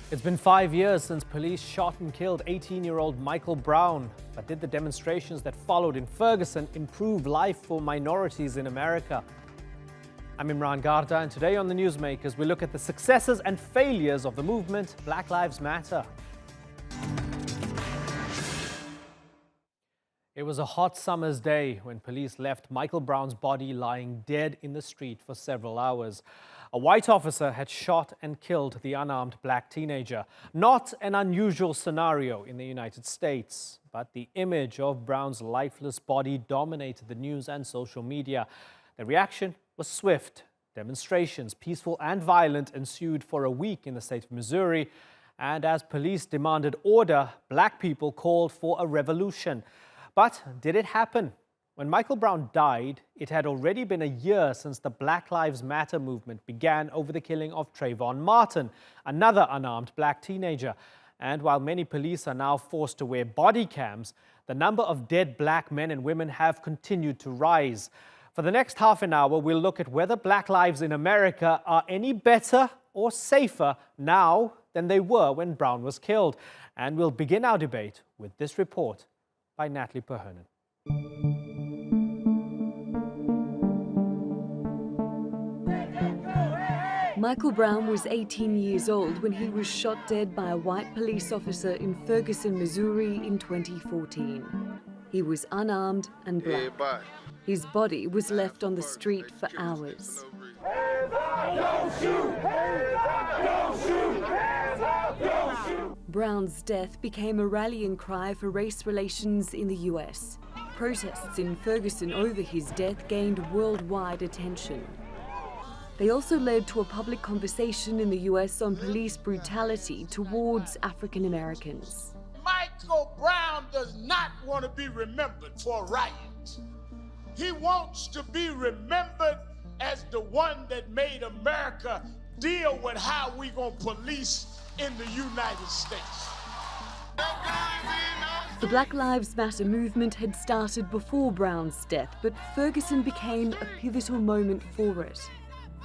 It's been 5 years since police shot and killed 18-year-old Michael Brown. But did the demonstrations that followed in Ferguson improve life for minorities in America? I'm Imran Garda, and today on The Newsmakers, we look at the successes and failures of the movement Black Lives Matter. It was a hot summer's day when police left Michael Brown's body lying dead in the street for several hours. A white officer had shot and killed the unarmed black teenager. Not an unusual scenario in the United States, but the image of Brown's lifeless body dominated the news and social media. The reaction was swift. Demonstrations, peaceful and violent, ensued for a week in the state of Missouri. And as police demanded order, black people called for a revolution. But did it happen? When Michael Brown died, it had already been a year since the Black Lives Matter movement began over the killing of Trayvon Martin, another unarmed black teenager. And while many police are now forced to wear body cams, the number of dead black men and women have continued to rise. For the next half an hour, we'll look at whether black lives in America are any better or safer now than they were when Brown was killed. And we'll begin our debate with this report by Natalie Perhonen. Michael Brown was 18 years old when he was shot dead by a white police officer in Ferguson, Missouri in 2014. He was unarmed and black. His body was left on the street for hours. Brown's death became a rallying cry for race relations in the US. Protests in Ferguson over his death gained worldwide attention. They also led to a public conversation in the US on police brutality towards African Americans. Michael Brown does not want to be remembered for riots. He wants to be remembered as the one that made America deal with how we gonna police in the United States. The Black Lives Matter movement had started before Brown's death, but Ferguson became a pivotal moment for it.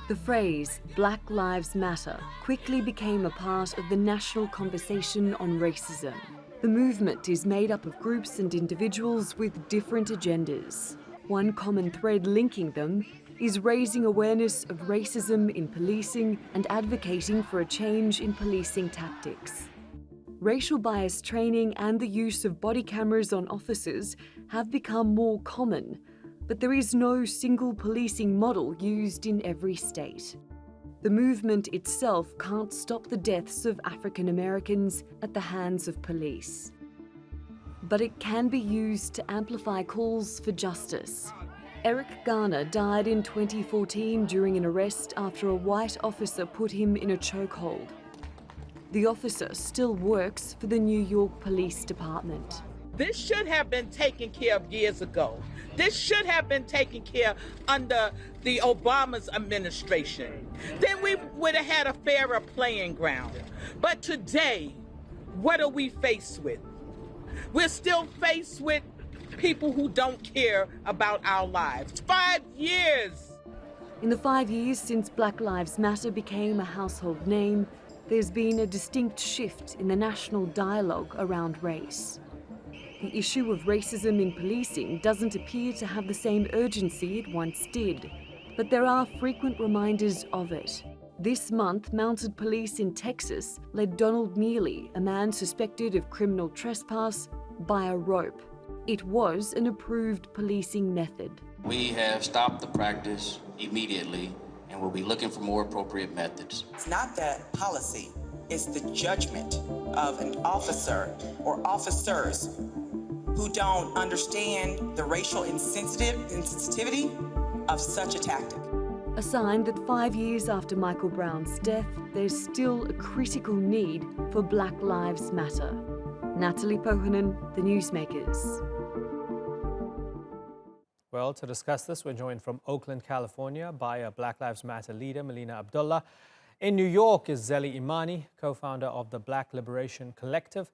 The phrase Black Lives Matter quickly became a part of the national conversation on racism. The movement is made up of groups and individuals with different agendas. One common thread linking them is raising awareness of racism in policing and advocating for a change in policing tactics. Racial bias training and the use of body cameras on officers have become more common, but there is no single policing model used in every state. The movement itself can't stop the deaths of African Americans at the hands of police. But it can be used to amplify calls for justice. Eric Garner died in 2014 during an arrest after a white officer put him in a chokehold. The officer still works for the New York Police Department. This should have been taken care of years ago. This should have been taken care under the Obama's administration. Then we would have had a fairer playing ground. But today, what are we faced with? We're still faced with people who don't care about our lives. 5 years! In the 5 years since Black Lives Matter became a household name, there's been a distinct shift in the national dialogue around race. The issue of racism in policing doesn't appear to have the same urgency it once did, but there are frequent reminders of it. This month, mounted police in Texas led Donald Neely, a man suspected of criminal trespass, by a rope. It was an approved policing method. We have stopped the practice immediately and will be looking for more appropriate methods. It's not that policy, it's the judgment of an officer or officers who don't understand the racial insensitivity of such a tactic. A sign that 5 years after Michael Brown's death, there's still a critical need for Black Lives Matter. Natalie Perhonen, The Newsmakers. Well, to discuss this, we're joined from Oakland, California by a Black Lives Matter leader, Melina Abdullah. In New York is Zeli Imani, co-founder of the Black Liberation Collective.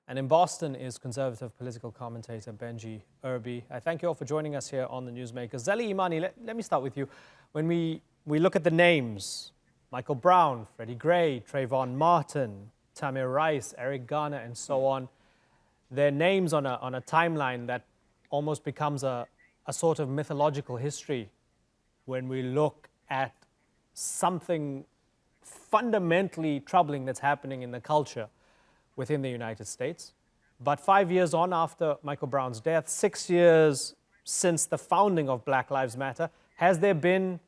And in Boston is conservative political commentator Benji Irby. I thank you all for joining us here on The Newsmakers. Zeli Imani, let me start with you. When we look at the names, Michael Brown, Freddie Gray, Trayvon Martin, Tamir Rice, Eric Garner, and so on, their names on a timeline that almost becomes a sort of mythological history when we look at something fundamentally troubling that's happening in the culture within the United States. But 5 years on after Michael Brown's death, 6 years since the founding of Black Lives Matter, has there been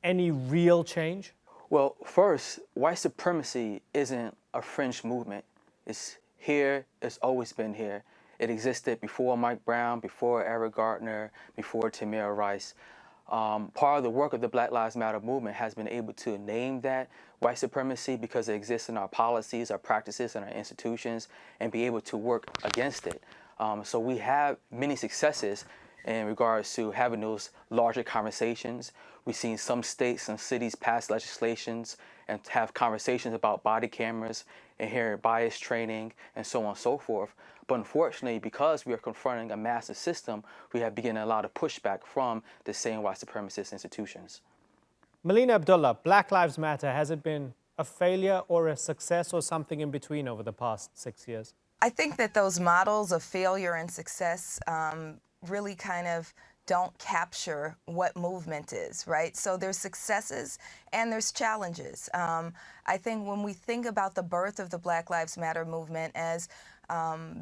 any real change? Well, first, white supremacy isn't a fringe movement. It's here, it's always been here. It existed before Mike Brown, before Eric Garner, before Tamir Rice. Part of the work of the Black Lives Matter movement has been able to name that white supremacy because it exists in our policies, our practices, and our institutions, and be able to work against it. So we have many successes in regards to having those larger conversations. We've seen some states and cities pass legislations and have conversations about body cameras, inherent bias training, and so on and so forth. But unfortunately, because we are confronting a massive system, we have begun a lot of pushback from the same white supremacist institutions. Melina Abdullah, Black Lives Matter, has it been a failure or a success or something in between over the past 6 years? I think that those models of failure and success really kind of don't capture what movement is, right? So there's successes and there's challenges. I think when we think about the birth of the Black Lives Matter movement as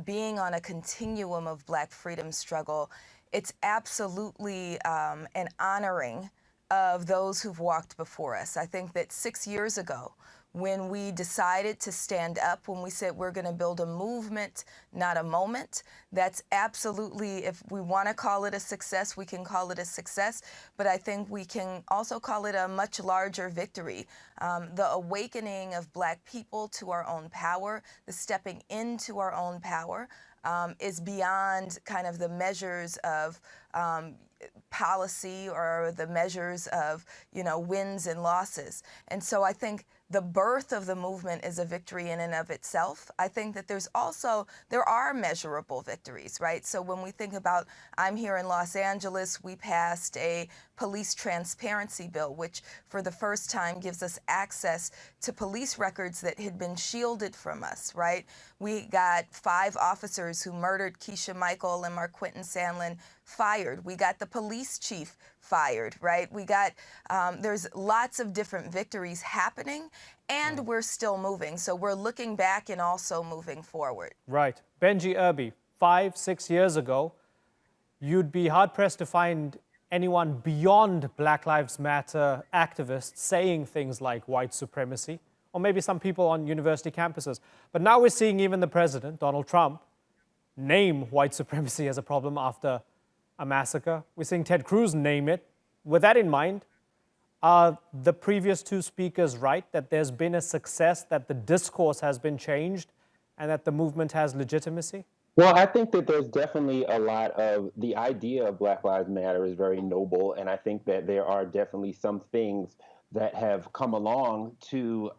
being on a continuum of Black freedom struggle, it's absolutely an honoring of those who've walked before us. I think that 6 years ago, when we decided to stand up, when we said we're going to build a movement, not a moment, that's absolutely, if we want to call it a success, we can call it a success, but I think we can also call it a much larger victory. The awakening of Black people to our own power, the stepping into our own power, is beyond kind of the measures of policy or the measures of, wins and losses. And so I think the birth of the movement is a victory in and of itself. I think that there are measurable victories, right? So when we think about, I'm here in Los Angeles, we passed a police transparency bill, which for the first time gives us access to police records that had been shielded from us, right? We got 5 officers who murdered Keisha Michael and Marquinton Sandlin fired. We got the police chief fired, right? We got, there's lots of different victories happening, and we're still moving. So we're looking back and also moving forward. Right. Benji Irby, 5, 6 years ago, you'd be hard-pressed to find anyone beyond Black Lives Matter activists saying things like white supremacy, or maybe some people on university campuses. But now we're seeing even the president, Donald Trump, name white supremacy as a problem after a massacre. We're seeing Ted Cruz name it. With that in mind, are the previous 2 speakers right that there's been a success, that the discourse has been changed, and that the movement has legitimacy? Well, I think that there's definitely a lot of the idea of Black Lives Matter is very noble, and I think that there are definitely some things that have come along to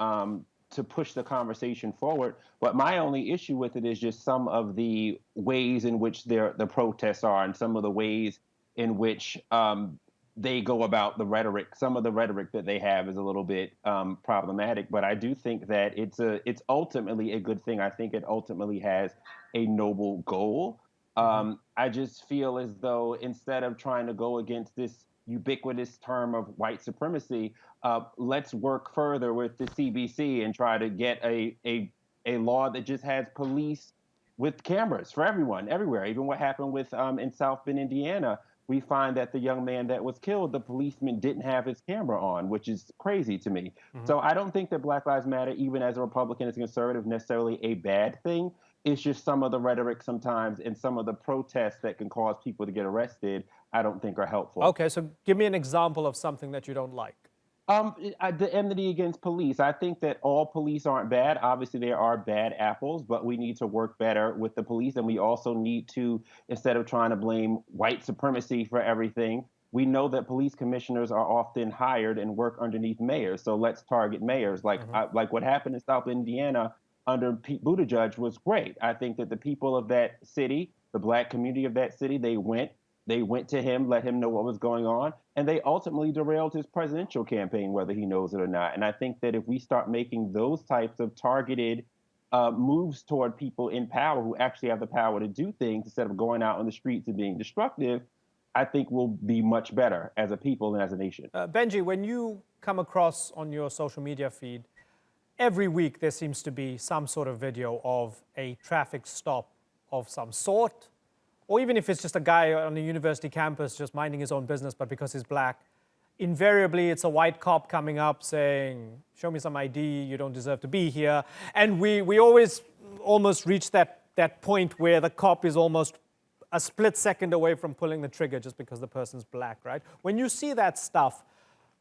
push the conversation forward. But my only issue with it is just some of the ways in which the protests are, and some of the ways in which they go about the rhetoric. Some of the rhetoric that they have is a little bit problematic, but I do think that it's ultimately a good thing. I think it ultimately has a noble goal. I just feel as though instead of trying to go against this ubiquitous term of white supremacy, let's work further with the CBC and try to get a law that just has police with cameras for everyone, everywhere. Even what happened with in South Bend, Indiana, we find that the young man that was killed, the policeman didn't have his camera on, which is crazy to me. So I don't think that Black Lives Matter, even as a Republican, as a conservative, necessarily a bad thing. It's just some of the rhetoric sometimes and some of the protests that can cause people to get arrested, I don't think are helpful. Okay, so give me an example of something that you don't like. The enmity against police. I think that all police aren't bad. Obviously, there are bad apples, but we need to work better with the police. And we also need to, instead of trying to blame white supremacy for everything, we know that police commissioners are often hired and work underneath mayors. So let's target mayors. Like what happened in South Indiana under Pete Buttigieg was great. I think that the people of that city, the Black community of that city, they went to him, let him know what was going on, and they ultimately derailed his presidential campaign, whether he knows it or not. And I think that if we start making those types of targeted moves toward people in power who actually have the power to do things instead of going out on the streets and being destructive, I think we'll be much better as a people and as a nation. Benji, when you come across on your social media feed, every week there seems to be some sort of video of a traffic stop of some sort, or even if it's just a guy on a university campus just minding his own business, but because he's black, invariably it's a white cop coming up saying, show me some ID, you don't deserve to be here. And we always almost reach that point where the cop is almost a split second away from pulling the trigger just because the person's black, right? When you see that stuff,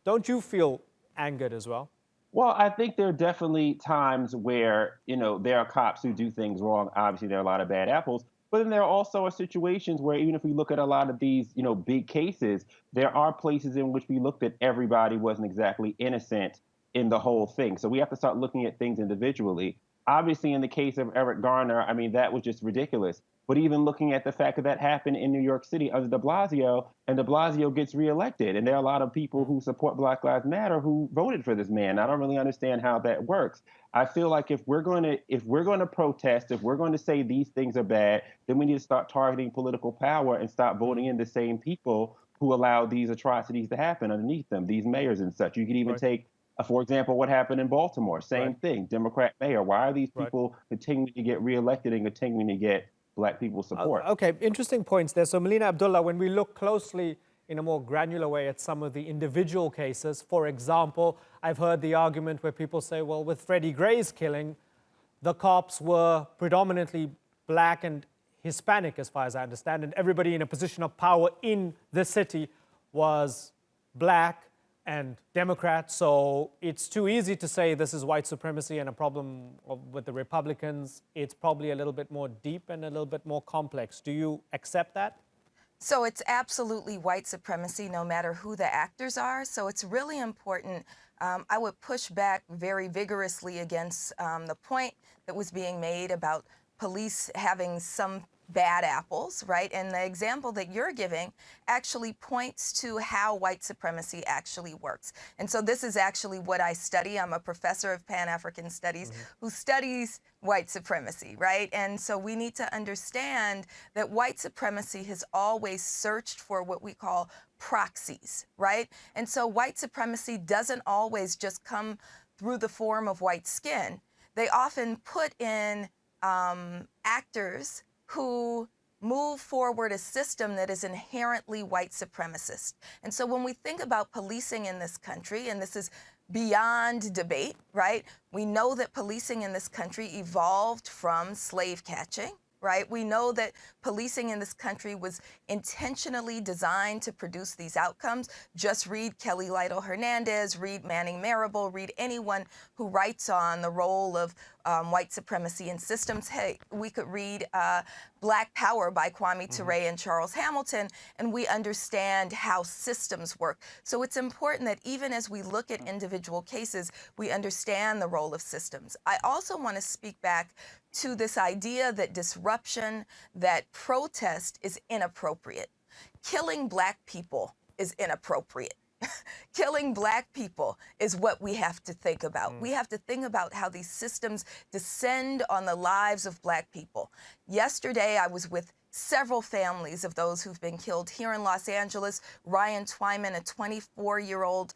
don't you feel angered as well? Well, I think there are definitely times where, there are cops who do things wrong. Obviously, there are a lot of bad apples. But then there also are situations where even if we look at a lot of these, big cases, there are places in which we looked at everybody wasn't exactly innocent in the whole thing. So we have to start looking at things individually. Obviously, in the case of Eric Garner, I mean, that was just ridiculous. But even looking at the fact that happened in New York City under de Blasio, and de Blasio gets reelected, and there are a lot of people who support Black Lives Matter who voted for this man. I don't really understand how that works. I feel like if we're going to protest, if we're going to say these things are bad, then we need to start targeting political power and stop voting in the same people who allow these atrocities to happen underneath them, these mayors and such. You could even take, for example, what happened in Baltimore. Same thing, Democrat mayor. Why are these people continuing to get reelected and continuing to get Black people's support? Okay, interesting points there. So Melina Abdullah, when we look closely in a more granular way at some of the individual cases, for example, I've heard the argument where people say, well, with Freddie Gray's killing, the cops were predominantly Black and Hispanic, as far as I understand, and everybody in a position of power in the city was Black and Democrat. So it's too easy to say this is white supremacy and a problem with the Republicans. It's probably a little bit more deep and a little bit more complex. Do you accept that? So it's absolutely white supremacy, no matter who the actors are. So it's really important. I would push back very vigorously against the point that was being made about police having some bad apples, right? And the example that you're giving actually points to how white supremacy actually works. And so this is actually what I study. I'm a professor of Pan-African Studies who studies white supremacy, right? And so we need to understand that white supremacy has always searched for what we call proxies, right? And so white supremacy doesn't always just come through the form of white skin. They often put in actors who move forward a system that is inherently white supremacist. And so when we think about policing in this country, and this is beyond debate, right? We know that policing in this country evolved from slave catching, right? We know that policing in this country was intentionally designed to produce these outcomes. Just read Kelly Lytle Hernandez, read Manning Marable, read anyone who writes on the role of white supremacy in systems. Hey, we could read Black Power by Kwame Ture and Charles Hamilton, and we understand how systems work. So it's important that even as we look at individual cases, we understand the role of systems. I also want to speak back to this idea that disruption, that protest is inappropriate. Killing Black people is inappropriate. Killing Black people is what we have to think about. We have to think about how these systems descend on the lives of Black people. Yesterday, I was with several families of those who've been killed here in Los Angeles. Ryan Twyman, a 24-year-old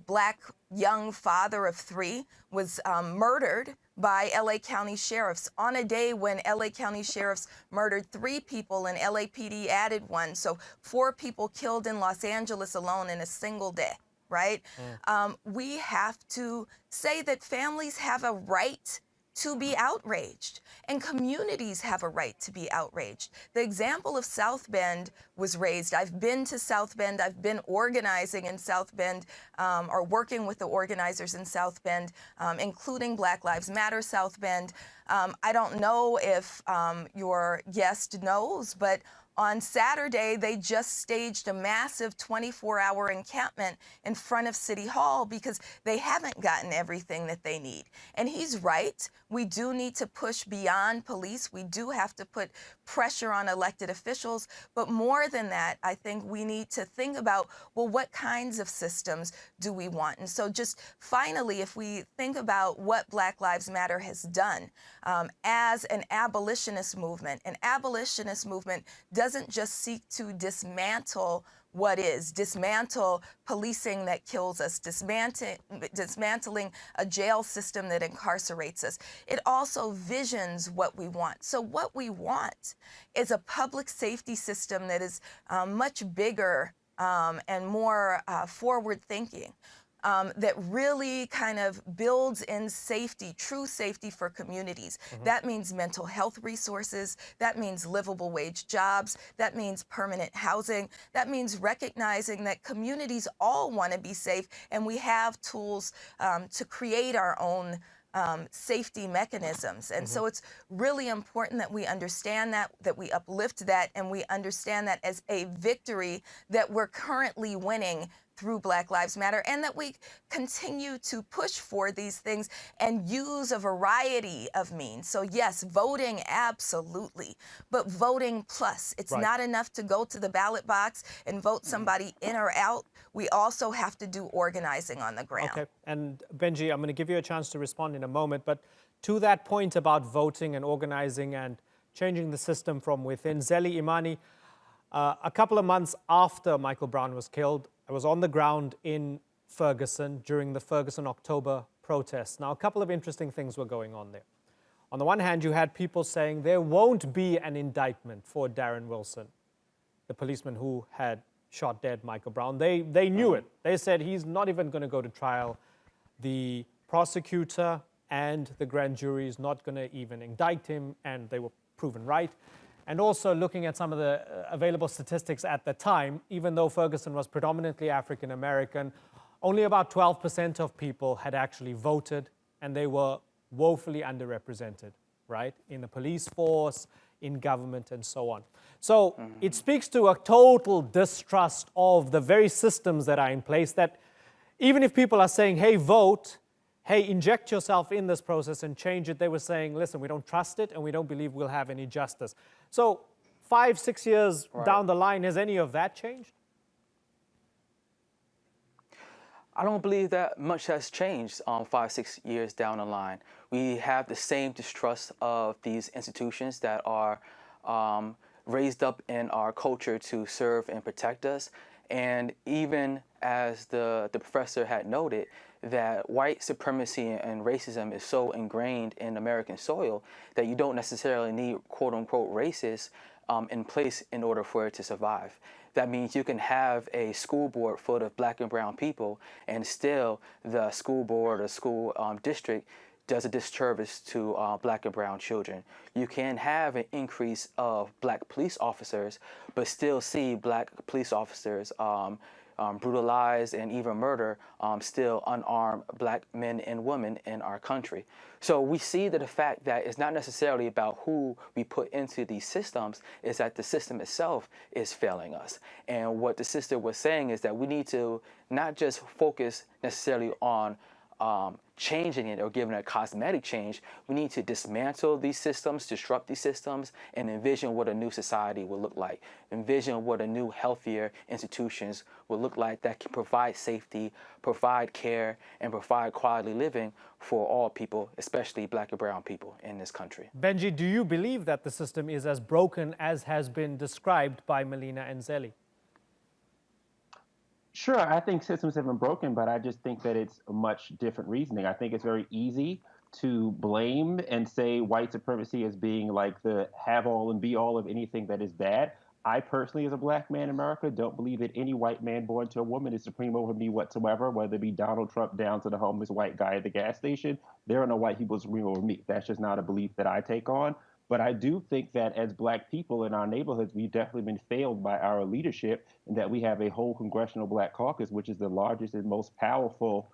Black young father of 3, was murdered by LA County sheriffs on a day when LA County sheriffs murdered 3 people and LAPD added 1. So 4 people killed in Los Angeles alone in a single day, right? We have to say that families have a right to be outraged, and communities have a right to be outraged. The example of South Bend was raised. I've been to South Bend. I've been organizing in South Bend, or working with the organizers in South Bend, including Black Lives Matter South Bend. I don't know if your guest knows, but On Saturday, they just staged a massive 24-hour encampment in front of City Hall because they haven't gotten everything that they need. And he's right. We do need to push beyond police. We do have to put pressure on elected officials. But more than that, I think we need to think about, well, what kinds of systems do we want? And so just finally, if we think about what Black Lives Matter has done as an abolitionist movement doesn't just seek to dismantle dismantle policing that kills us, dismantling a jail system that incarcerates us. It also visions what we want. So what we want is a public safety system that is much bigger and more forward-thinking. That really kind of builds in safety, true safety for communities. That means mental health resources. That means livable wage jobs. That means permanent housing. That means recognizing that communities all want to be safe, and we have tools to create our own safety mechanisms. And so it's really important that we understand that we uplift that, and we understand that as a victory that we're currently winning through Black Lives Matter, and that we continue to push for these things and use a variety of means. So yes, voting, absolutely, but voting plus. It's not enough to go to the ballot box and vote somebody in or out. We also have to do organizing on the ground. Okay, and Benji, I'm going to give you a chance to respond in a moment, but to that point about voting and organizing and changing the system from within, Zeli Imani, a couple of months after Michael Brown was killed, I was on the ground in Ferguson during the Ferguson October protests. Now, a couple of interesting things were going on there. On the one hand, you had people saying there won't be an indictment for Darren Wilson, the policeman who had shot dead Michael Brown. They knew it. They said he's not even going to go to trial. The prosecutor and the grand jury is not going to even indict him, and they were proven right. And also looking at some of the available statistics at the time, even though Ferguson was predominantly African American, only about 12% of people had actually voted, and they were woefully underrepresented, right? In the police force, in government, and so on. So it speaks to a total distrust of the very systems that are in place, that even if people are saying, hey, vote, hey, inject yourself in this process and change it, they were saying, listen, we don't trust it and we don't believe we'll have any justice. So 5-6 years down the line, has any of that changed? I don't believe that much has changed 5-6 years down the line. We have the same distrust of these institutions that are raised up in our culture to serve and protect us. And even as the professor had noted, that white supremacy and racism is so ingrained in American soil that you don't necessarily need quote-unquote racist in place in order for it to survive. That means you can have a school board full of black and brown people, and still the school board or school district does a disservice to black and brown children. You can have an increase of black police officers, but still see black police officers brutalize and even murder still unarmed black men and women in our country. So we see that the fact that it's not necessarily about who we put into these systems, is that the system itself is failing us. And what the sister was saying is that we need to not just focus necessarily on changing it or giving it a cosmetic change. We need to dismantle these systems, disrupt these systems, and envision what a new society will look like. Envision what a new, healthier institutions will look like that can provide safety, provide care, and provide quality living for all people, especially black and brown people in this country. Benji, do you believe that the system is as broken as has been described by Melina and Zeli? Sure, I think systems have been broken, but I just think that it's a much different reasoning. I think it's very easy to blame and say white supremacy as being like the have-all and be-all of anything that is bad. I personally, as a black man in America, don't believe that any white man born to a woman is supreme over me whatsoever, whether it be Donald Trump down to the homeless white guy at the gas station. There are no white people supreme over me. That's just not a belief that I take on. But I do think that as black people in our neighborhoods, we've definitely been failed by our leadership, and that we have a whole congressional black caucus, which is the largest and most powerful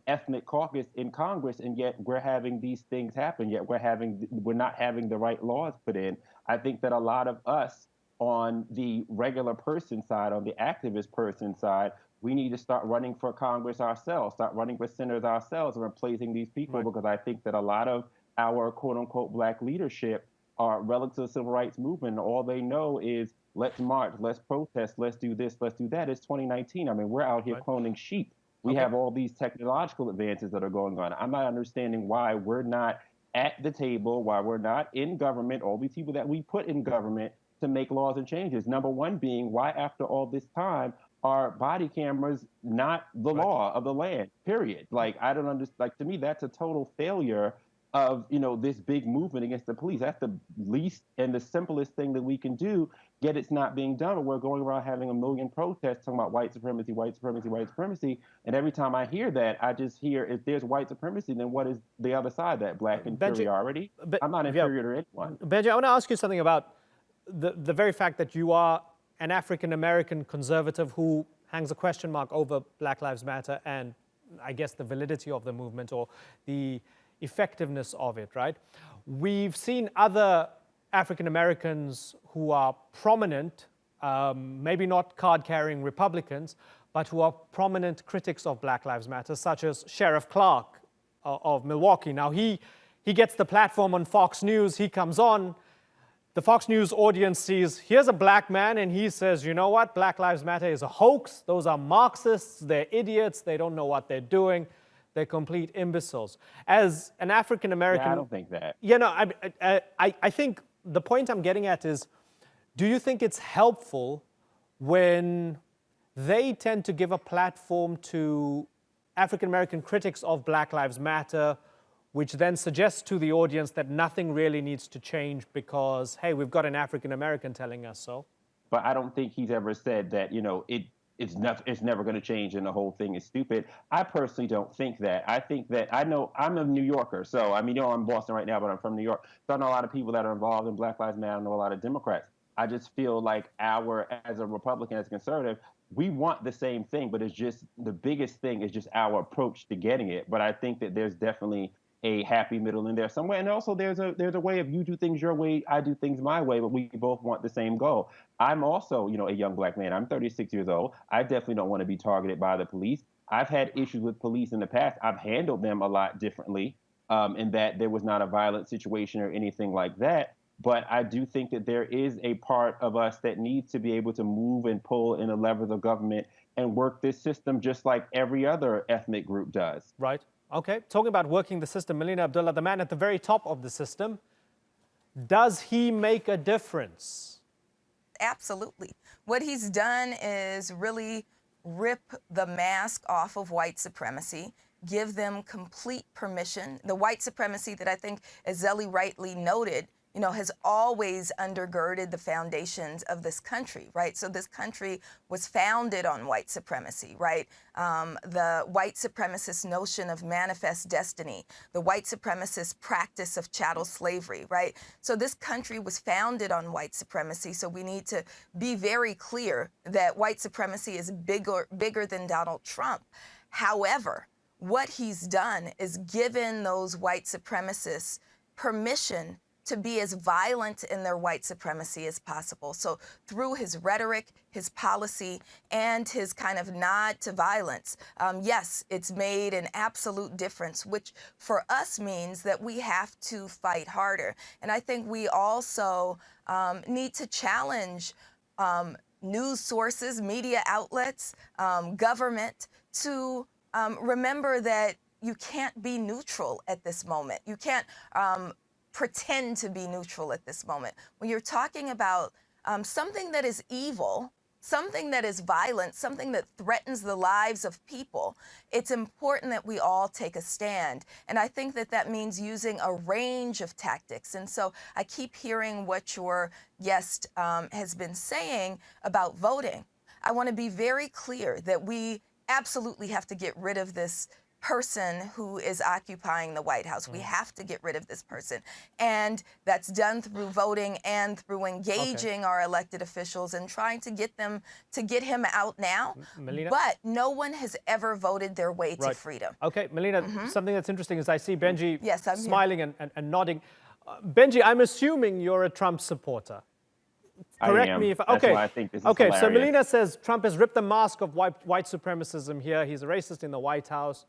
ethnic caucus in Congress, and yet we're having these things happen, yet we're not having the right laws put in. I think that a lot of us on the regular person side, on the activist person side, we need to start running for Congress ourselves, start running for senators ourselves and replacing these people, Right. because I think that a lot of our quote unquote black leadership are relative to the civil rights movement. All they know is let's march, let's protest, let's do this, let's do that. It's 2019. I mean, we're out here Right. cloning sheep. We Okay. have all these technological advances that are going on. I'm not understanding why we're not at the table, why we're not in government, all these people that we put in government to make laws and changes. Number one being, why after all this time are body cameras not the Right. law of the land, period? Like, I don't understand. Like, to me, that's a total failure of, this big movement against the police. That's the least and the simplest thing that we can do, yet it's not being done. But we're going around having a million protests talking about white supremacy, white supremacy, white supremacy. And every time I hear that, I just hear, if there's white supremacy, then what is the other side? That black inferiority? I'm not inferior to anyone. Benji, I want to ask you something about the very fact that you are an African-American conservative who hangs a question mark over Black Lives Matter and I guess the validity of the movement or the effectiveness of it, right? We've seen other African-Americans who are prominent, maybe not card-carrying Republicans, but who are prominent critics of Black Lives Matter, such as Sheriff Clark of Milwaukee. Now, he gets the platform on Fox News, he comes on, the Fox News audience sees, here's a black man, and he says, you know what, Black Lives Matter is a hoax, those are Marxists, they're idiots, they don't know what they're doing, they're complete imbeciles. As an African-American... Yeah, I don't think that. I think the point I'm getting at is, do you think it's helpful when they tend to give a platform to African-American critics of Black Lives Matter, which then suggests to the audience that nothing really needs to change because, hey, we've got an African-American telling us so? But I don't think he's ever said that, it's never going to change and the whole thing is stupid. I personally don't think that. I think that, I know I'm a New Yorker, so I'm in Boston right now, but I'm from New York. So I know a lot of people that are involved in Black Lives Matter. I know a lot of Democrats. I just feel like as a Republican, as a conservative, we want the same thing, but it's just, the biggest thing is just our approach to getting it. But I think that there's definitely a happy middle in there somewhere. And also there's a way of you do things your way, I do things my way, but we both want the same goal. I'm also, a young black man. I'm 36 years old. I definitely don't want to be targeted by the police. I've had issues with police in the past. I've handled them a lot differently, in that there was not a violent situation or anything like that. But I do think that there is a part of us that needs to be able to move and pull in the levers of government and work this system just like every other ethnic group does. Right. Okay, talking about working the system, Melina Abdullah, the man at the very top of the system, does he make a difference? Absolutely. What he's done is really rip the mask off of white supremacy, give them complete permission. The white supremacy that I think, as Zelly rightly noted, has always undergirded the foundations of this country, right? So this country was founded on white supremacy, right? The white supremacist notion of manifest destiny, the white supremacist practice of chattel slavery, right? So this country was founded on white supremacy. So we need to be very clear that white supremacy is bigger than Donald Trump. However, what he's done is given those white supremacists permission to be as violent in their white supremacy as possible. So through his rhetoric, his policy, and his kind of nod to violence, yes, it's made an absolute difference, which for us means that we have to fight harder. And I think we also need to challenge news sources, media outlets, government to remember that you can't be neutral at this moment. You can't pretend to be neutral at this moment. When you're talking about something that is evil, something that is violent, something that threatens the lives of people, it's important that we all take a stand. And I think that that means using a range of tactics. And so I keep hearing what your guest has been saying about voting. I want to be very clear that we absolutely have to get rid of this person who is occupying the White House. We have to get rid of this person. And that's done through voting and through engaging our elected officials and trying to get them to get him out now. Melina? But no one has ever voted their way to freedom. Okay, Melina, something that's interesting is I see Benji I'm smiling and nodding. Benji, I'm assuming you're a Trump supporter. correct me if That's okay. why I think this is okay, so hilarious. Melina says Trump has ripped the mask of white supremacism here. He's a racist in the White House,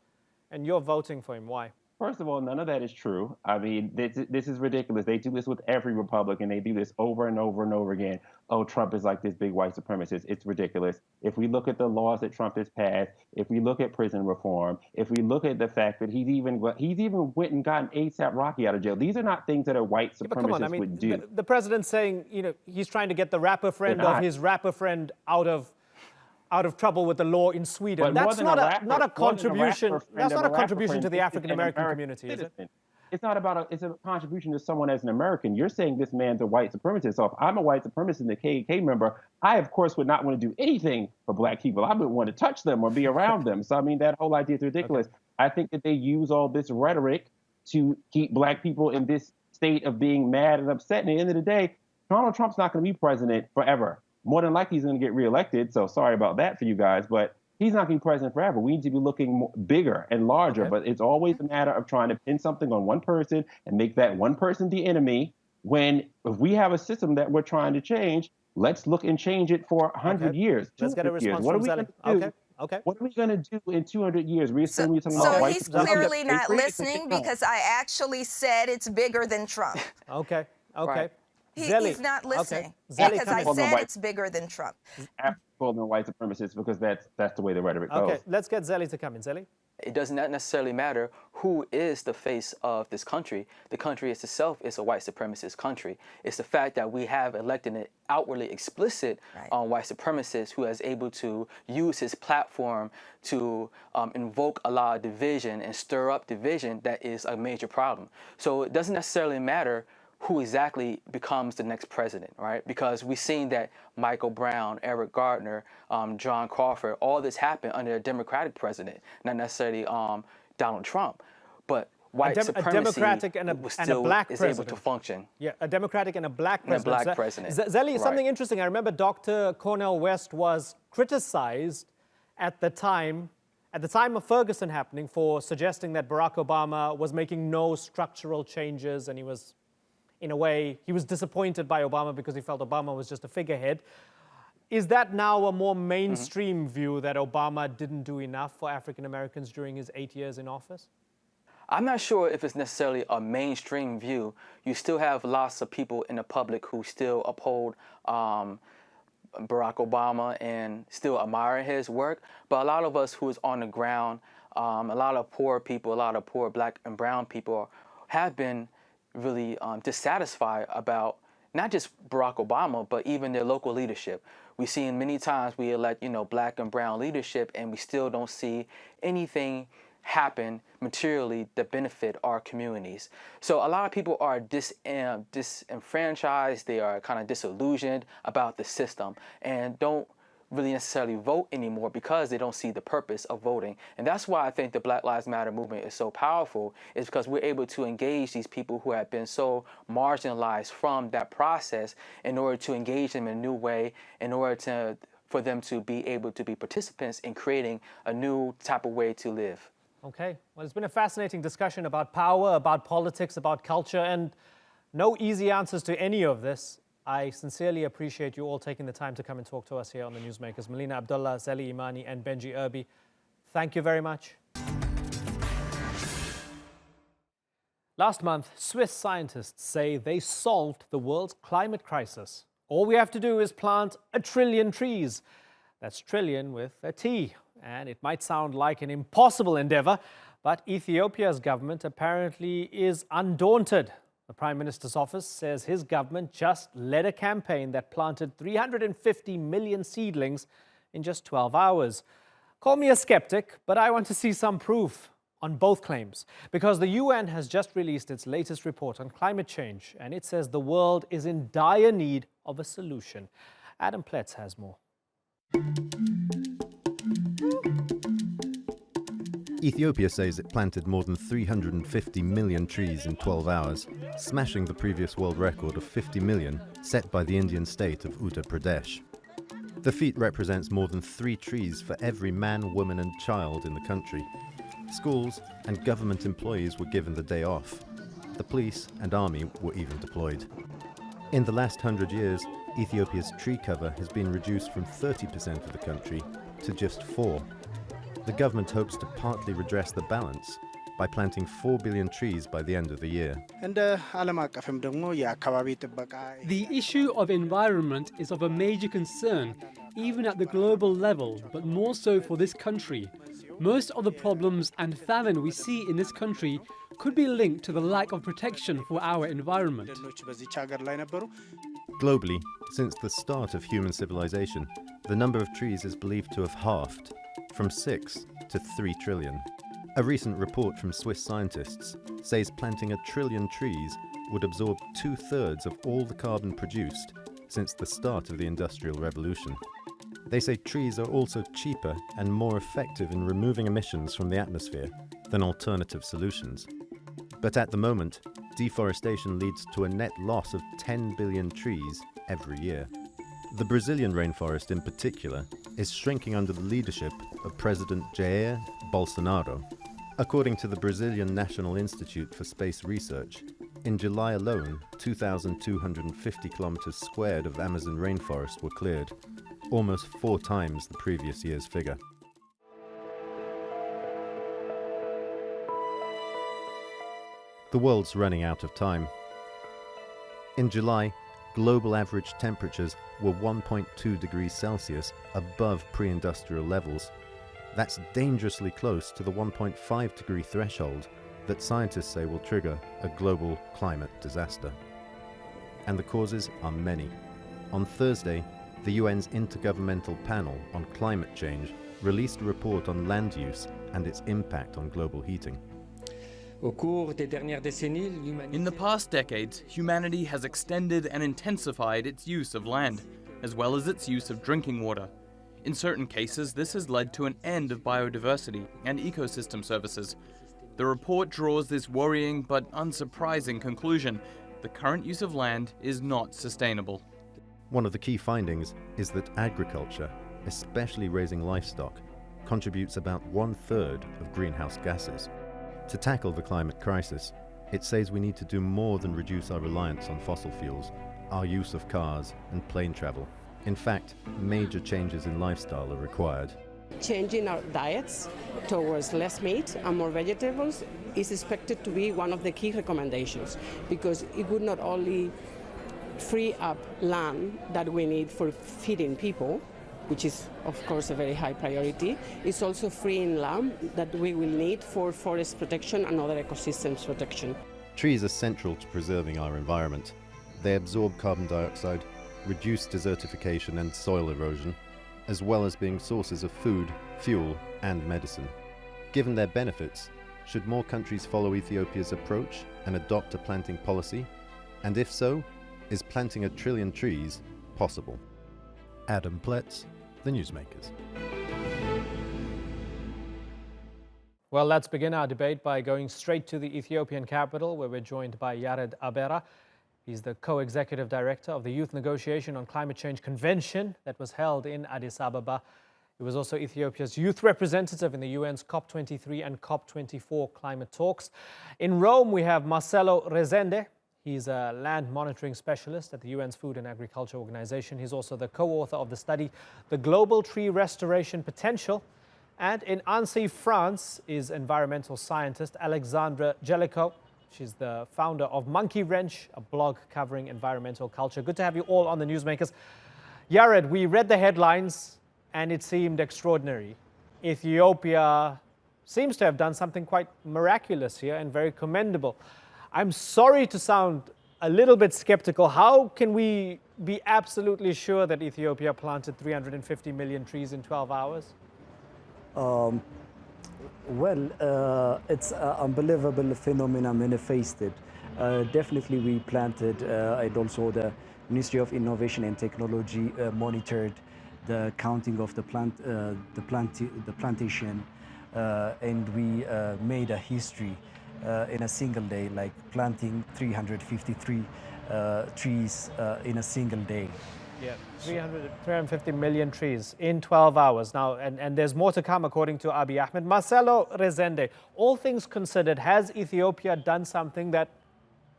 and you're voting for him. Why? First of all, none of that is true. I mean, this is ridiculous. They do this with every Republican. They do this over and over and over again. Oh, Trump is like this big white supremacist. It's ridiculous. If we look at the laws that Trump has passed, if we look at prison reform, if we look at the fact that he's even went and gotten A$AP Rocky out of jail, these are not things that a white Yeah, but come on, I supremacist mean, would do. the president's saying, he's trying to get the rapper friend of his rapper friend out of trouble with the law in Sweden. But That's not a contribution. friend That's of not a rapper contribution friend to the is African American an community, is it? citizen. It's not about it's a contribution to someone as an American. You're saying this man's a white supremacist. So if I'm a white supremacist and a KKK member, I of course would not want to do anything for black people. I wouldn't want to touch them or be around them. So I mean, that whole idea is ridiculous. Okay. I think that they use all this rhetoric to keep black people in this state of being mad and upset. And at the end of the day, Donald Trump's not going to be president forever. More than likely, he's going to get reelected. So sorry about that for you guys, but he's not going to be president forever. We need to be looking bigger and larger. Okay. But it's always a matter of trying to pin something on one person and make that one person the enemy. When if we have a system that we're trying to change, let's look and change it for 100 years. Let's get a response from Zelly. Okay. What are we going to do in 200 years? So he's clearly not listening because I actually said it's bigger than Trump. Okay. Right. He's not listening because I said it's bigger than Trump. Called them white supremacists because that's the way the rhetoric goes. Okay, let's get Zelly to come in. Zelly? It does not necessarily matter who is the face of this country. The country itself is a white supremacist country. It's the fact that we have elected an outwardly explicit white supremacist who is able to use his platform to invoke a lot of division and stir up division that is a major problem. So it doesn't necessarily matter who exactly becomes the next president, right? Because we've seen that Michael Brown, Eric Garner, John Crawford, all this happened under a Democratic president, not necessarily Donald Trump. But white supremacy Democratic and a black is president. able to function. Yeah, a Democratic and a black president. And a black president. Zelly, something interesting. I remember Dr. Cornel West was criticized at the time of Ferguson happening for suggesting that Barack Obama was making no structural changes, and he was, in a way, he was disappointed by Obama because he felt Obama was just a figurehead. Is that now a more mainstream view that Obama didn't do enough for African Americans during his 8 years in office? I'm not sure if it's necessarily a mainstream view. You still have lots of people in the public who still uphold Barack Obama and still admire his work. But a lot of us who is on the ground, a lot of poor people, a lot of poor black and brown people have been really dissatisfied about not just Barack Obama, but even their local leadership. We've seen many times we elect, black and brown leadership, and we still don't see anything happen materially that benefit our communities. So a lot of people are disenfranchised, they are kind of disillusioned about the system and don't really necessarily vote anymore because they don't see the purpose of voting. And that's why I think the Black Lives Matter movement is so powerful, is because we're able to engage these people who have been so marginalized from that process in order to engage them in a new way, in order for them to be able to be participants in creating a new type of way to live. Okay, well, it's been a fascinating discussion about power, about politics, about culture, and no easy answers to any of this. I sincerely appreciate you all taking the time to come and talk to us here on The Newsmakers. Melina Abdullah, Zelly Imani, and Benji Irby, thank you very much. Last month, Swiss scientists say they solved the world's climate crisis. All we have to do is plant 1 trillion trees. That's trillion with a T. And it might sound like an impossible endeavor, but Ethiopia's government apparently is undaunted. The Prime Minister's office says his government just led a campaign that planted 350 million seedlings in just 12 hours. Call me a skeptic, but I want to see some proof on both claims, because the UN has just released its latest report on climate change, and it says the world is in dire need of a solution. Adam Pletz has more. Ethiopia says it planted more than 350 million trees in 12 hours, smashing the previous world record of 50 million set by the Indian state of Uttar Pradesh. The feat represents more than 3 trees for every man, woman and child in the country. Schools and government employees were given the day off. The police and army were even deployed. In the last 100 years, Ethiopia's tree cover has been reduced from 30% of the country to just 4%. The government hopes to partly redress the balance by planting 4 billion trees by the end of the year. The issue of environment is of a major concern, even at the global level, but more so for this country. Most of the problems and famine we see in this country could be linked to the lack of protection for our environment. Globally, since the start of human civilization, the number of trees is believed to have halved, from 6 to 3 trillion. A recent report from Swiss scientists says planting 1 trillion trees would absorb 2/3 of all the carbon produced since the start of the Industrial Revolution. They say trees are also cheaper and more effective in removing emissions from the atmosphere than alternative solutions. But at the moment, deforestation leads to a net loss of 10 billion trees every year. The Brazilian rainforest in particular is shrinking under the leadership of President Jair Bolsonaro. According to the Brazilian National Institute for Space Research, in July alone, 2,250 kilometers squared of Amazon rainforest were cleared, almost 4 times the previous year's figure. The world's running out of time. In July, global average temperatures were 1.2 degrees Celsius above pre-industrial levels. That's dangerously close to the 1.5 degree threshold that scientists say will trigger a global climate disaster. And the causes are many. On Thursday, the UN's Intergovernmental Panel on Climate Change released a report on land use and its impact on global heating. In the past decades, humanity has extended and intensified its use of land, as well as its use of drinking water. In certain cases, this has led to an end of biodiversity and ecosystem services. The report draws this worrying but unsurprising conclusion: the current use of land is not sustainable. One of the key findings is that agriculture, especially raising livestock, contributes about 1/3 of greenhouse gases. To tackle the climate crisis, it says we need to do more than reduce our reliance on fossil fuels, our use of cars and plane travel. In fact, major changes in lifestyle are required. Changing our diets towards less meat and more vegetables is expected to be one of the key recommendations, because it would not only free up land that we need for feeding people, which is of course a very high priority, it's also freeing land that we will need for forest protection and other ecosystems protection. Trees are central to preserving our environment. They absorb carbon dioxide, reduce desertification and soil erosion, as well as being sources of food, fuel and medicine. Given their benefits, should more countries follow Ethiopia's approach and adopt a planting policy? And if so, is planting 1 trillion trees possible? Adam Pletz, The Newsmakers. Well, let's begin our debate by going straight to the Ethiopian capital, where we're joined by Yared Abera. He's the co-executive director of the Youth Negotiation on Climate Change Convention that was held in Addis Ababa. He was also Ethiopia's youth representative in the UN's COP23 and COP24 climate talks. In Rome, we have Marcelo Rezende. He's a land monitoring specialist at the UN's Food and Agriculture Organization. He's also the co-author of the study, The Global Tree Restoration Potential. And in Annecy, France, is environmental scientist Alexandra Jellicoe. She's the founder of Monkey Wrench, a blog covering environmental culture. Good to have you all on the Newsmakers. Yared, we read the headlines and it seemed extraordinary. Ethiopia seems to have done something quite miraculous here and very commendable. I'm sorry to sound a little bit skeptical. How can we be absolutely sure that Ethiopia planted 350 million trees in 12 hours? It's an unbelievable phenomenon manifested. Definitely we planted, and also the Ministry of Innovation and Technology monitored the counting of the plantation, and we made a history in a single day, like planting 353 trees in a single day. Yeah, 350 million trees in 12 hours. Now, and there's more to come according to Abiy Ahmed. Marcelo Rezende, all things considered, has Ethiopia done something that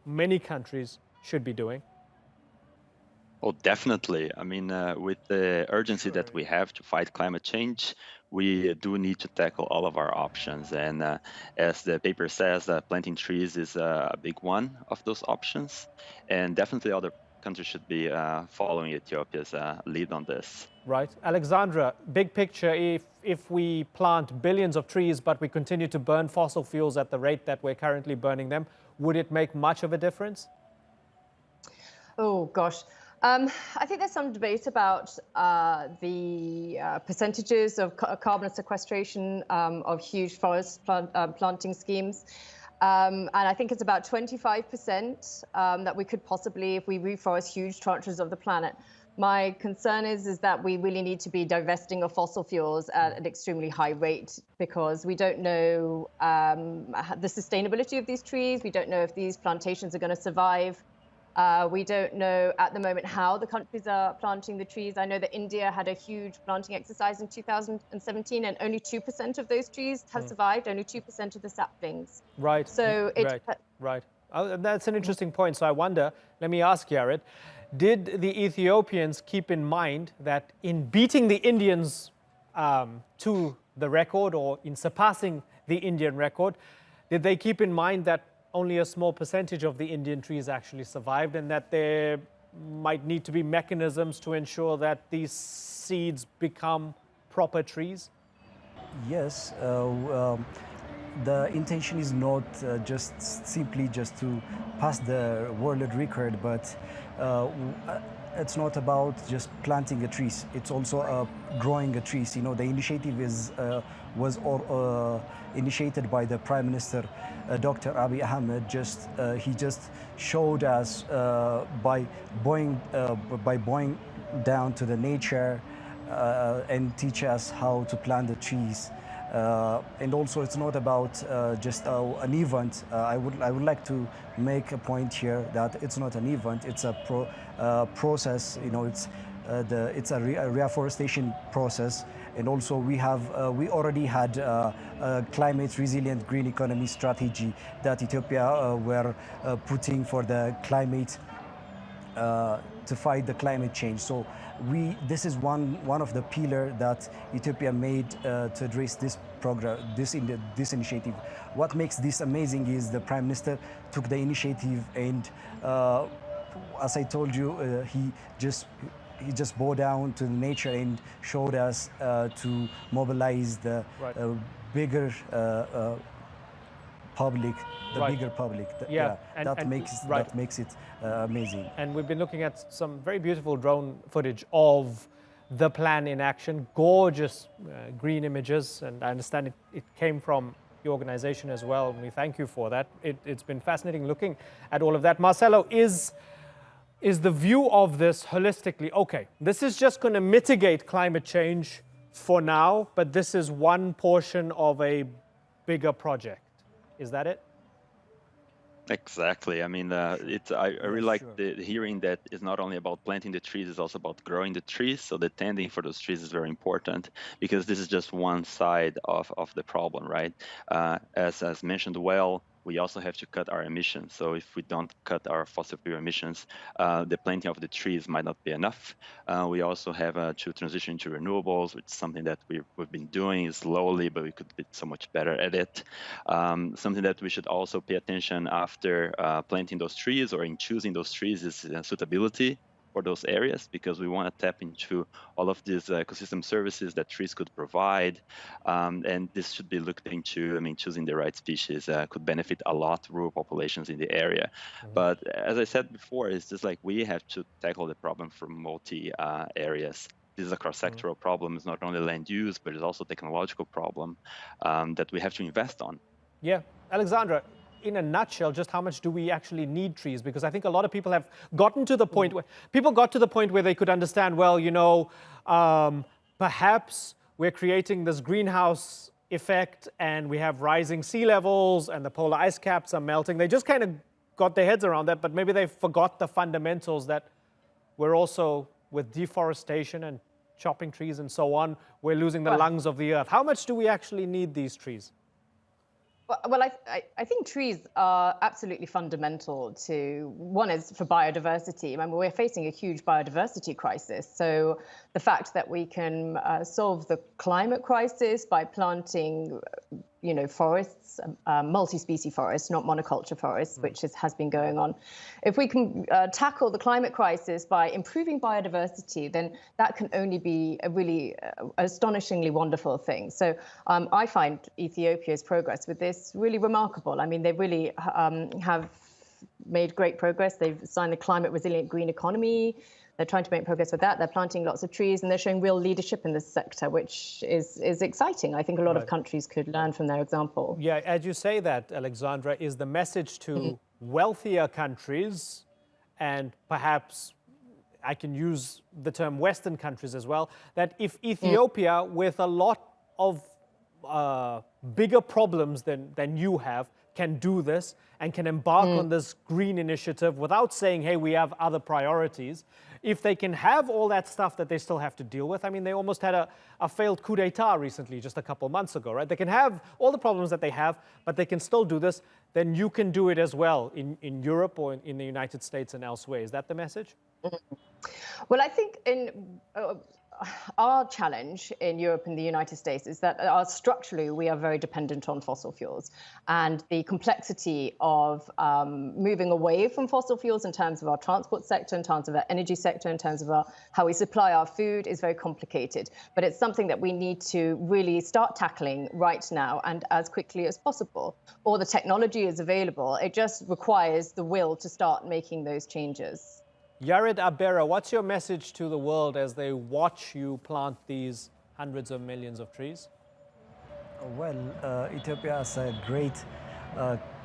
many countries should be doing? Oh, definitely. I mean, with the urgency that we have to fight climate change, we do need to tackle all of our options. And as the paper says, planting trees is a big one of those options. And definitely other countries should be following Ethiopia's lead on this. Right. Alexandra, big picture, if we plant billions of trees, but we continue to burn fossil fuels at the rate that we're currently burning them, would it make much of a difference? Oh, gosh. I think there's some debate about the percentages of carbon sequestration of huge forest planting schemes. And I think it's about 25% that we could possibly, if we reforest huge tranches of the planet. My concern is that we really need to be divesting of fossil fuels at an extremely high rate because we don't know the sustainability of these trees. We don't know if these plantations are going to survive. We don't know at the moment how the countries are planting the trees. I know that India had a huge planting exercise in 2017 and only 2% of those trees have survived, only 2% of the saplings. Right. So right. That's an interesting point. So I wonder, let me ask Jared, did the Ethiopians keep in mind that in beating the Indians to the record or in surpassing the Indian record, did they keep in mind that only a small percentage of the Indian trees actually survived and that there might need to be mechanisms to ensure that these seeds become proper trees? Yes, the intention is not just simply to pass the world record, but it's not about just planting the trees. It's also growing the trees. You know, the initiative was initiated by the Prime Minister, Dr. Abiy Ahmed. He just showed us by bowing down to the nature and teach us how to plant the trees. And also, it's not about just an event. I would like to make a point here that it's not an event. It's a process. You know, it's a reforestation process. And also, we already had a climate resilient green economy strategy that Ethiopia were putting for the climate to fight the climate change. So this is one of the pillars that Ethiopia made to address this program, this initiative. What makes this amazing is the Prime Minister took the initiative and, as I told you, he just bowed down to nature and showed us to mobilize the bigger public, bigger public. That makes it amazing. And we've been looking at some very beautiful drone footage of the plan in action. Gorgeous green images, and I understand it came from the organization as well, and we thank you for that. It's been fascinating looking at all of that. Marcelo, is the view of this holistically, okay, this is just going to mitigate climate change for now, but this is one portion of a bigger project. Is that it? Exactly. I mean, I really like hearing that it's not only about planting the trees, it's also about growing the trees. So the tending for those trees is very important because this is just one side of the problem, right? As mentioned well, we also have to cut our emissions. So if we don't cut our fossil fuel emissions, the planting of the trees might not be enough. We also have to transition to renewables, which is something that we've been doing slowly, but we could be so much better at it. Something that we should also pay attention after planting those trees or in choosing those trees is suitability for those areas, because we want to tap into all of these ecosystem services that trees could provide. And this should be looked into. I mean, choosing the right species could benefit a lot rural populations in the area. But as I said before, it's just like we have to tackle the problem from multi areas. This is a cross-sectoral problem. It's not only land use, but it's also a technological problem that we have to invest on. Yeah. Alexandra, in a nutshell, just how much do we actually need trees? Because I think a lot of people have gotten to the point where people got to the point where they could understand, well, you know, perhaps we're creating this greenhouse effect and we have rising sea levels and the polar ice caps are melting. They just kind of got their heads around that, but maybe they forgot the fundamentals that we're also, with deforestation and chopping trees and so on, we're losing the lungs of the earth. How much do we actually need these trees? Well, I think trees are absolutely fundamental to, one is for biodiversity. I mean, we're facing a huge biodiversity crisis. So the fact that we can solve the climate crisis by planting, forests, multi-species forests, not monoculture forests, which has been going on. If we can tackle the climate crisis by improving biodiversity, then that can only be a really astonishingly wonderful thing. So I find Ethiopia's progress with this really remarkable. I mean, they really have made great progress. They've signed the Climate Resilient Green Economy. They're trying to make progress with that. They're planting lots of trees, and they're showing real leadership in this sector, which is exciting. I think a lot of countries could learn from their example. Yeah, as you say that, Alexandra, is the message to wealthier countries, and perhaps I can use the term Western countries as well, that if Ethiopia, with a lot of bigger problems than you have, can do this and can embark on this green initiative without saying, hey, we have other priorities. If they can have all that stuff that they still have to deal with, I mean, they almost had a failed coup d'etat recently, just a couple months ago, right? They can have all the problems that they have, but they can still do this. Then you can do it as well in Europe or in the United States and elsewhere. Is that the message? Well, I think our challenge in Europe and the United States is that structurally we are very dependent on fossil fuels, and the complexity of moving away from fossil fuels in terms of our transport sector, in terms of our energy sector, in terms of how we supply our food is very complicated. But it's something that we need to really start tackling right now and as quickly as possible. All the technology is available. It just requires the will to start making those changes. Yared Abera, what's your message to the world as they watch you plant these hundreds of millions of trees? Well, Ethiopia is a great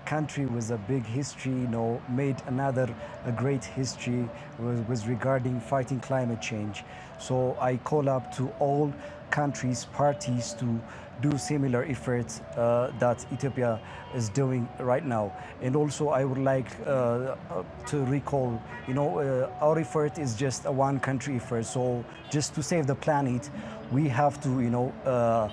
country with a big history, made another great history was regarding fighting climate change. So I call up to all countries, parties to do similar efforts that Ethiopia is doing right now. And also I would like to recall, our effort is just a one country effort. So just to save the planet, we have to,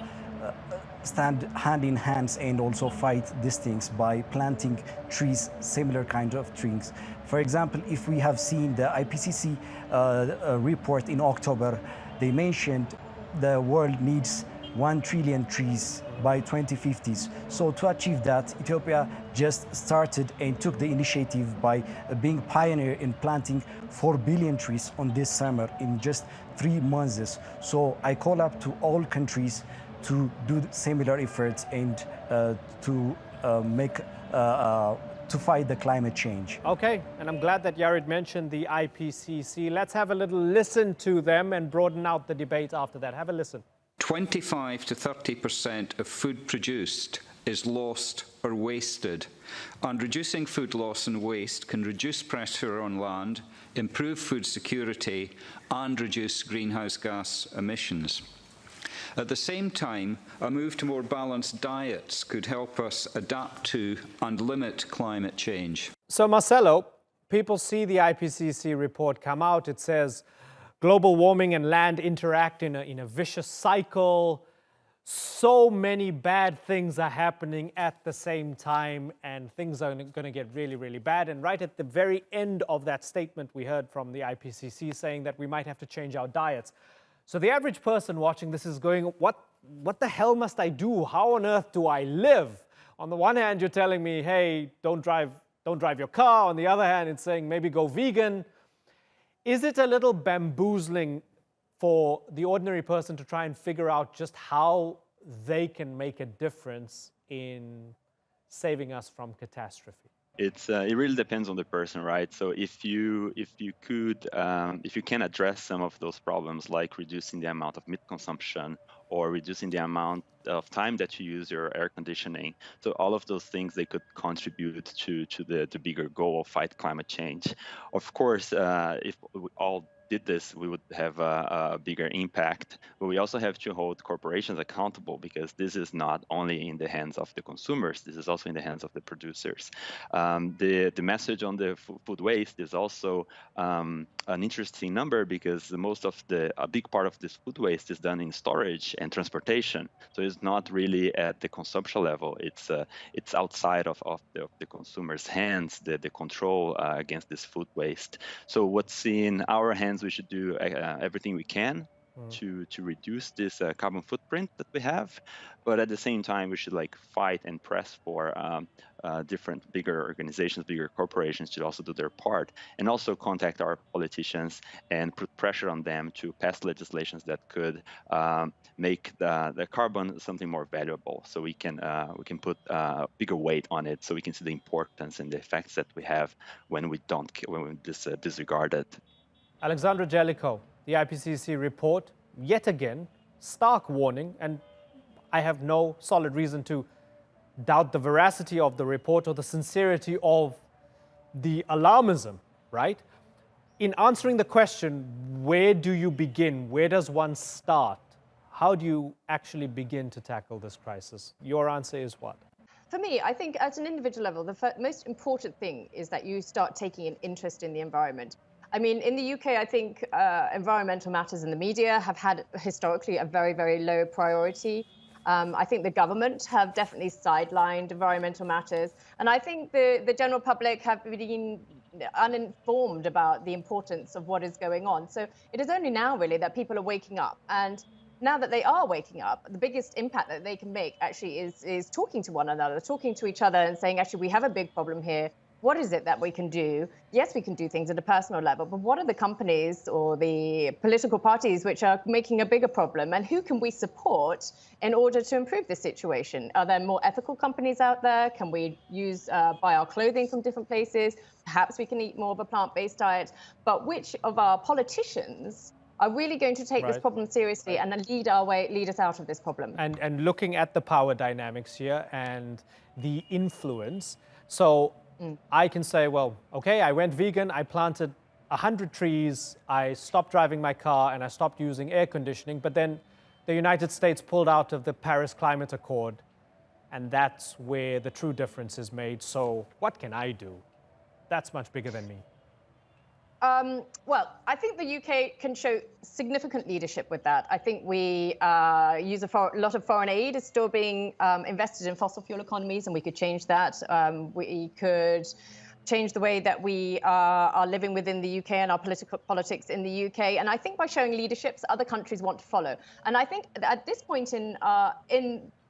stand hand in hand and also fight these things by planting trees, similar kind of trees. For example, if we have seen the IPCC report in October, they mentioned the world needs 1 trillion trees by 2050s. So to achieve that, Ethiopia just started and took the initiative by being pioneer in planting 4 billion trees on this summer in just 3 months. So I call up to all countries to do similar efforts and to fight the climate change. Okay, and I'm glad that Yared mentioned the IPCC. Let's have a little listen to them and broaden out the debate after that. Have a listen. 25 to 30% of food produced is lost or wasted, and reducing food loss and waste can reduce pressure on land, improve food security, and reduce greenhouse gas emissions. At the same time, a move to more balanced diets could help us adapt to and limit climate change. So Marcelo, people see the IPCC report come out. It says global warming and land interact in a vicious cycle. So many bad things are happening at the same time, and things are going to get really, really bad. And right at the very end of that statement, we heard from the IPCC saying that we might have to change our diets. So the average person watching this is going, what the hell must I do? How on earth do I live? On the one hand, you're telling me, hey, don't drive your car. On the other hand, it's saying maybe go vegan. Is it a little bamboozling for the ordinary person to try and figure out just how they can make a difference in saving us from catastrophe? It really depends on the person, right? So if you can address some of those problems, like reducing the amount of meat consumption or reducing the amount of time that you use your air conditioning, so all of those things, they could contribute to the bigger goal of fight climate change. Of course, if we all did this, we would have a bigger impact. But we also have to hold corporations accountable, because this is not only in the hands of the consumers, this is also in the hands of the producers. The message on the food waste is also an interesting number, because a big part of this food waste is done in storage and transportation. So it's not really at the consumption level. It's outside of the consumer's hands, the control against this food waste. So what's in our hands, we should do everything we can to reduce this carbon footprint that we have, but at the same time we should fight and press for different bigger organizations, bigger corporations to also do their part, and also contact our politicians and put pressure on them to pass legislations that could make the carbon something more valuable, so we can put bigger weight on it, so we can see the importance and the effects that we have when we disregard it. Alexandra Jellicoe, the IPCC report, yet again, stark warning, and I have no solid reason to doubt the veracity of the report or the sincerity of the alarmism, right? In answering the question, where do you begin? Where does one start? How do you actually begin to tackle this crisis? Your answer is what? For me, I think at an individual level, the most important thing is that you start taking an interest in the environment. I mean, in the UK, I think environmental matters in the media have had historically a very, very low priority. I think the government have definitely sidelined environmental matters. And I think the general public have been uninformed about the importance of what is going on. So it is only now, really, that people are waking up. And now that they are waking up, the biggest impact that they can make actually is talking to one another, talking to each other and saying, actually, we have a big problem here. What is it that we can do? Yes, we can do things at a personal level, but what are the companies or the political parties which are making a bigger problem? And who can we support in order to improve this situation? Are there more ethical companies out there? Can we buy our clothing from different places? Perhaps we can eat more of a plant-based diet. But which of our politicians are really going to take this problem seriously and lead us out of this problem? And looking at the power dynamics here and the influence, so I can say, well, okay, I went vegan, I planted 100 trees, I stopped driving my car, and I stopped using air conditioning, but then the United States pulled out of the Paris Climate Accord, and that's where the true difference is made. So what can I do? That's much bigger than me. Well, I think the UK can show significant leadership with that. I think we use a lot of foreign aid is still being invested in fossil fuel economies, and we could change that. We could change the way that we are living within the UK and our politics in the UK. And I think by showing leadership, other countries want to follow. And I think at this point in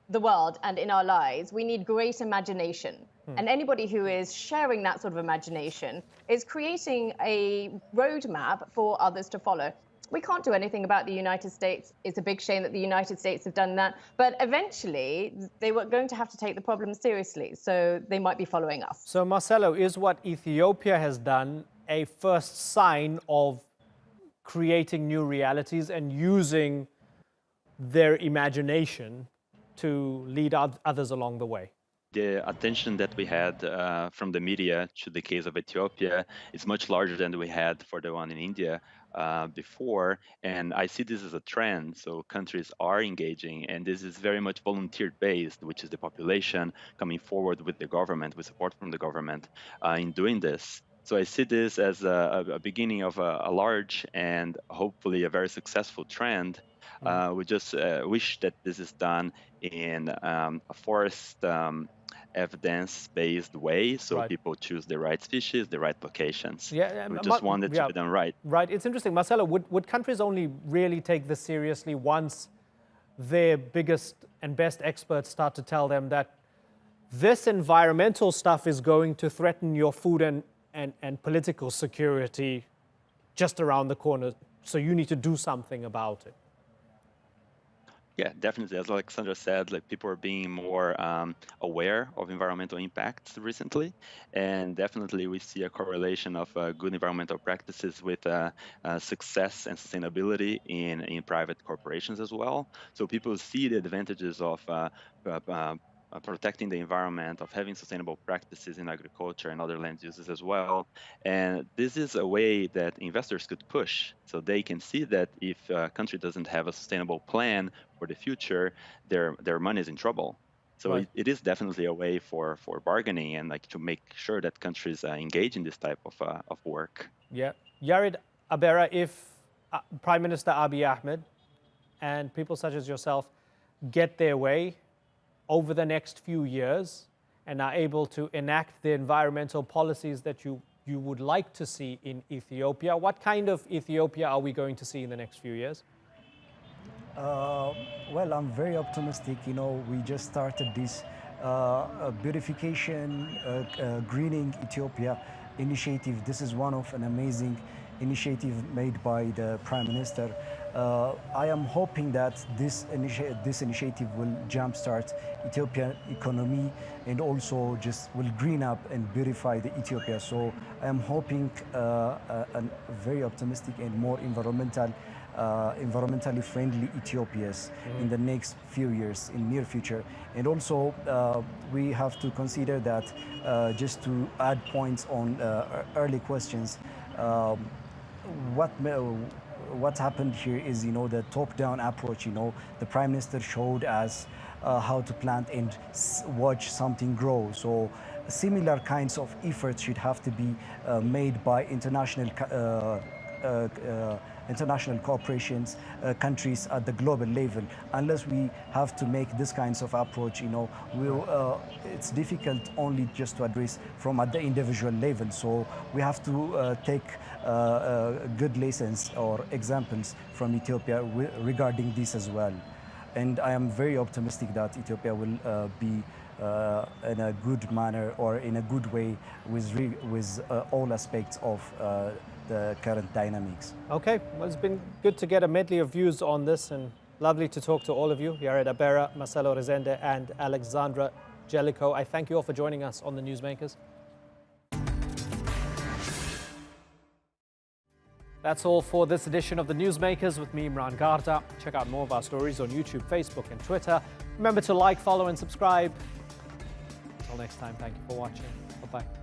the world and in our lives, we need great imagination. And anybody who is sharing that sort of imagination is creating a roadmap for others to follow. We can't do anything about the United States. It's a big shame that the United States have done that. But eventually, they were going to have to take the problem seriously. So they might be following us. So Marcelo, is what Ethiopia has done a first sign of creating new realities and using their imagination to lead others along the way? The attention that we had from the media to the case of Ethiopia is much larger than we had for the one in India before. And I see this as a trend. So countries are engaging, and this is very much volunteer-based, which is the population coming forward with the government, with support from the government in doing this. So I see this as a beginning of a large and hopefully a very successful trend. We just wish that this is done in a forest evidence-based way, so people choose the right species, the right locations. Yeah, we just want it to be done right. Right. It's interesting. Marcelo, would countries only really take this seriously once their biggest and best experts start to tell them that this environmental stuff is going to threaten your food and political security just around the corner, so you need to do something about it? Yeah, definitely. As Alexandra said, people are being more aware of environmental impacts recently, and definitely we see a correlation of good environmental practices with success and sustainability in private corporations as well. So people see the advantages of protecting the environment, of having sustainable practices in agriculture and other land uses as well. And this is a way that investors could push, so they can see that if a country doesn't have a sustainable plan for the future, their money is in trouble. So Right. it is definitely a way for bargaining and like to make sure that countries engage in this type of work. Yeah. Yared Abera, if Prime Minister Abiy Ahmed and people such as yourself get their way over the next few years and are able to enact the environmental policies that you would like to see in Ethiopia, what kind of Ethiopia are we going to see in the next few years? Well, I'm very optimistic. You know, we just started this beautification, greening Ethiopia initiative. This is one of an amazing initiative made by the Prime Minister. I am hoping that this initiative will jumpstart Ethiopian economy and also just will green up and beautify the Ethiopia. So I am hoping a very optimistic and more environmentally friendly Ethiopias in the next few years, in near future. And also we have to consider that just to add points on early questions, what happened here is, you know, the top-down approach. You know, the Prime Minister showed us how to plant and watch something grow. So similar kinds of efforts should have to be made by international corporations, countries at the global level. Unless we have to make this kinds of approach, you know, it's difficult only just to address from at the individual level. So we have to take good lessons or examples from Ethiopia regarding this as well. And I am very optimistic that Ethiopia will be in a good manner or in a good way with all aspects of the current dynamics. Okay, well, it's been good to get a medley of views on this and lovely to talk to all of you. Yared Abera, Marcelo Rezende and Alexandra Jellicoe. I thank you all for joining us on the Newsmakers. That's all for this edition of the Newsmakers with me, Imran Garda. Check out more of our stories on YouTube, Facebook and Twitter. Remember to like, follow and subscribe. Until next time, thank you for watching. Bye-bye.